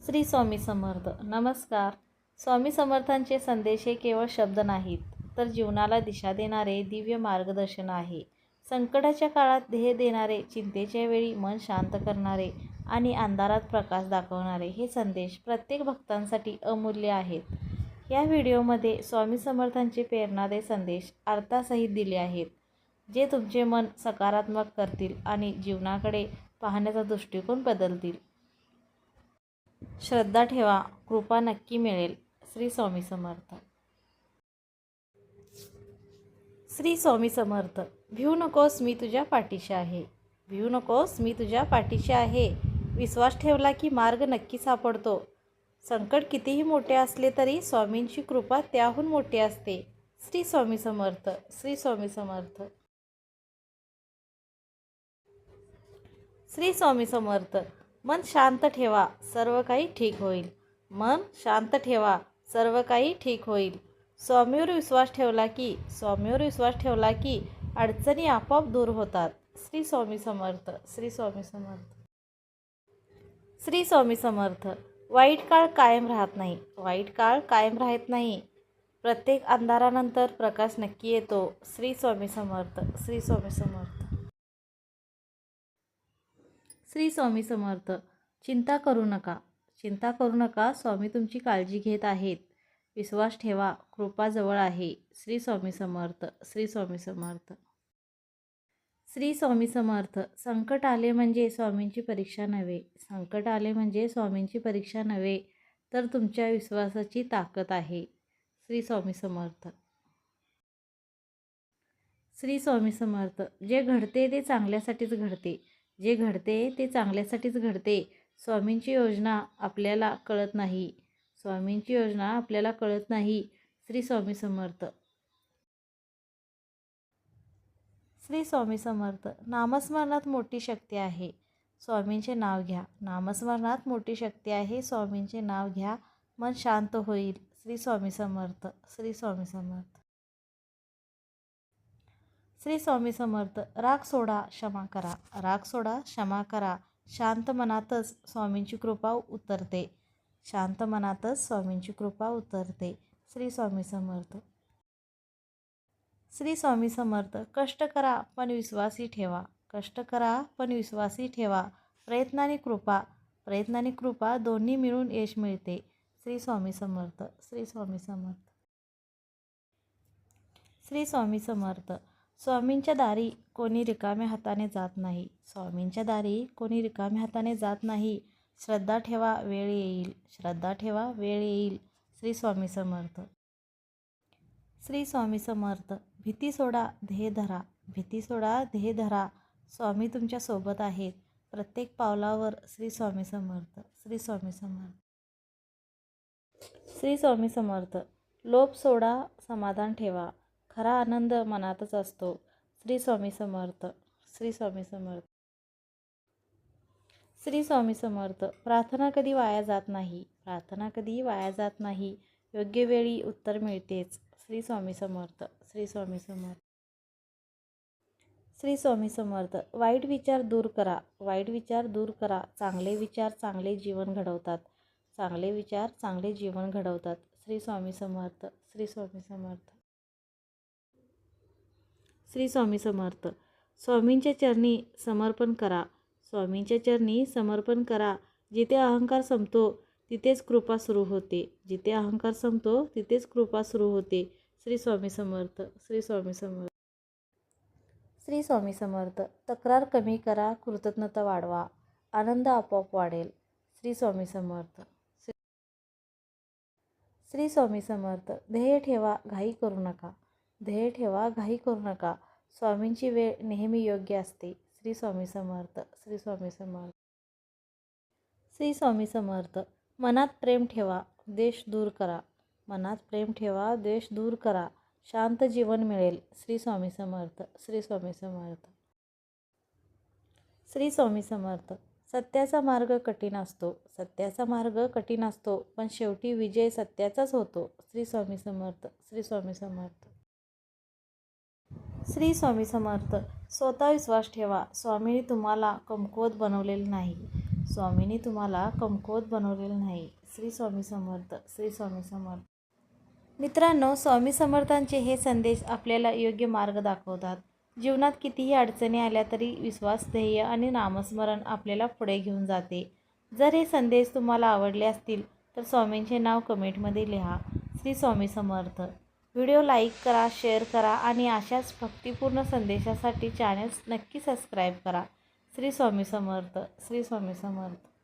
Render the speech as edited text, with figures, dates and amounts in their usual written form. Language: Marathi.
श्री स्वामी समर्थ. नमस्कार. स्वामी समर्थांचे संदेश हे केवळ शब्द नाहीत, तर जीवनाला दिशा देणारे दिव्य मार्गदर्शन आहे. संकटाच्या काळात ध्येय देणारे, चिंतेच्या वेळी मन शांत करणारे आणि अंधारात प्रकाश दाखवणारे हे संदेश प्रत्येक भक्तांसाठी अमूल्य आहेत. या व्हिडिओमध्ये स्वामी समर्थांचे प्रेरणादायी संदेश अर्थासहित दिले आहेत, जे तुमचे मन सकारात्मक करतील आणि जीवनाकडे पाहण्याचा दृष्टिकोन बदलतील. श्रद्धा ठेवा, कृपा नक्की मिळेल. श्री स्वामी समर्थ. श्री स्वामी समर्थ. भिवू नकोस, मी तुझ्या पाठीशी आहे. भिवू नकोस, मी तुझ्या पाठीशी आहे. विश्वास ठेवला की मार्ग नक्की सापडतो. संकट कितीही मोठे असले तरी स्वामींची कृपा त्याहून मोठी असते. श्री स्वामी समर्थ. श्री स्वामी समर्थ. श्री स्वामी समर्थ. मन शांत ठेवा, सर्व काही ठीक होईल. मन शांत ठेवा, सर्व काही ठीक होईल. स्वामीवर विश्वास ठेवला की अडचणी आपोआप दूर होतात. श्री स्वामी समर्थ. श्री स्वामी समर्थ. श्री स्वामी समर्थ. वाईट काळ कायम राहत नाही. वाईट काळ कायम राहत नाही. प्रत्येक अंधारानंतर प्रकाश नक्की येतो. श्री स्वामी समर्थ. श्री स्वामी समर्थ. श्री स्वामी समर्थ. चिंता करू नका. चिंता करू नका, स्वामी तुमची काळजी घेत आहेत. विश्वास ठेवा, कृपा जवळ आहे. श्री स्वामी समर्थ. श्री स्वामी समर्थ. श्री स्वामी समर्थ. संकट आले म्हणजे स्वामींची परीक्षा नव्हे. संकट आले म्हणजे स्वामींची परीक्षा नव्हे, तर तुमच्या विश्वासाची ताकद आहे. श्री स्वामी समर्थ. श्री स्वामी समर्थ. जे घडते ते चांगल्यासाठीच घडते. जे घडते ते चांगल्यासाठीच घडते. स्वामींची योजना आपल्याला कळत नाही. स्वामींची योजना आपल्याला कळत नाही. श्री स्वामी समर्थ. श्री स्वामी समर्थ. नामस्मरणात मोठी शक्ती आहे. स्वामींचे नाव घ्या. नामस्मरणात मोठी शक्ती आहे. स्वामींचे नाव घ्या, मन शांत होईल. श्री स्वामी समर्थ. श्री स्वामी समर्थ. श्री स्वामी समर्थ. राग सोडा, क्षमा करा. राग सोडा, क्षमा करा. शांत मनातच स्वामींची कृपा उतरते. शांत मनातच स्वामींची कृपा उतरते. श्री स्वामी समर्थ. श्री स्वामी समर्थ. कष्ट करा पण विश्वासी ठेवा. कष्ट करा पण विश्वासी ठेवा. प्रयत्नाने कृपा दोन्ही मिळून यश मिळते. श्री स्वामी समर्थ. श्री स्वामी समर्थ. श्री स्वामी समर्थ. स्वामींच्या दारी कोणी रिकाम्या हाताने जात नाही. स्वामींच्या दारी कोणी रिकाम्या हाताने जात नाही. श्रद्धा ठेवा, वेळ येईल. श्रद्धा ठेवा, वेळ येईल. श्री स्वामी समर्थ. श्री स्वामी समर्थ. भीती सोडा, ध्येय धरा. भीती सोडा, ध्येय धरा. स्वामी तुमच्या सोबत आहेत प्रत्येक पावलावर. श्री स्वामी समर्थ. श्री स्वामी समर्थ. श्री स्वामी समर्थ. लोभ सोडा, समाधान ठेवा. खरा आनंद मनातच असतो. श्री स्वामी समर्थ. श्री स्वामी समर्थ. श्री स्वामी समर्थ. प्रार्थना कधी वाया जात नाही. प्रार्थना कधी वाया जात नाही. योग्य वेळी उत्तर मिळतेच. श्री स्वामी समर्थ. श्री स्वामी समर्थ. श्री स्वामी समर्थ. वाईट विचार दूर करा. वाईट विचार दूर करा. चांगले विचार चांगले जीवन घडवतात. चांगले विचार चांगले जीवन घडवतात. श्री स्वामी समर्थ. श्री स्वामी समर्थ. श्री स्वामी समर्थ. स्वामींच्या चरणी समर्पण करा. स्वामींच्या चरणी समर्पण करा. जिथे अहंकार संपतो तिथेच कृपा सुरू होते. जिथे अहंकार संपतो तिथेच कृपा सुरू होते. श्री स्वामी समर्थ. श्री स्वामी समर्थ. श्री स्वामी समर्थ. तक्रार कमी करा, कृतज्ञता वाढवा. आनंद आपोआप वाढेल. श्री स्वामी समर्थ. श्री स्वामी समर्थ. ध्येय ठेवा, घाई करू नका. ध्येय ठेवा, घाई करू नका. स्वामींची वेळ नेहमी योग्य असते. श्री स्वामी समर्थ. श्री स्वामी समर्थ. श्री स्वामी समर्थ. मनात प्रेम ठेवा, द्वेष दूर करा. मनात प्रेम ठेवा, द्वेष दूर करा. शांत जीवन मिळेल. श्री स्वामी समर्थ. श्री स्वामी समर्थ. श्री स्वामी समर्थ. सत्याचा मार्ग कठीण असतो. सत्याचा मार्ग कठीण असतो, पण शेवटी विजय सत्याचाच होतो. श्री स्वामी समर्थ. श्री स्वामी समर्थ. श्री स्वामी समर्थ. स्वतः विश्वास ठेवा. स्वामींनी तुम्हाला कमकुवत बनवलेले नाही. स्वामींनी तुम्हाला कमकुवत बनवलेलं नाही. श्री स्वामी समर्थ. श्री स्वामी समर्थ. मित्रांनो, स्वामी समर्थांचे हे संदेश आपल्याला योग्य मार्ग दाखवतात. जीवनात कितीही अडचणी आल्या तरी विश्वास, ध्येय आणि नामस्मरण आपल्याला पुढे घेऊन जाते. जर हे संदेश तुम्हाला आवडले असतील तर स्वामींचे नाव कमेंटमध्ये लिहा. श्री स्वामी समर्थ. व्हिडिओ लाईक करा, शेअर करा आणि अशाच भक्तिपूर्ण संदेशासाठी चॅनल नक्की सबस्क्राईब करा. श्री स्वामी समर्थ. श्री स्वामी समर्थ.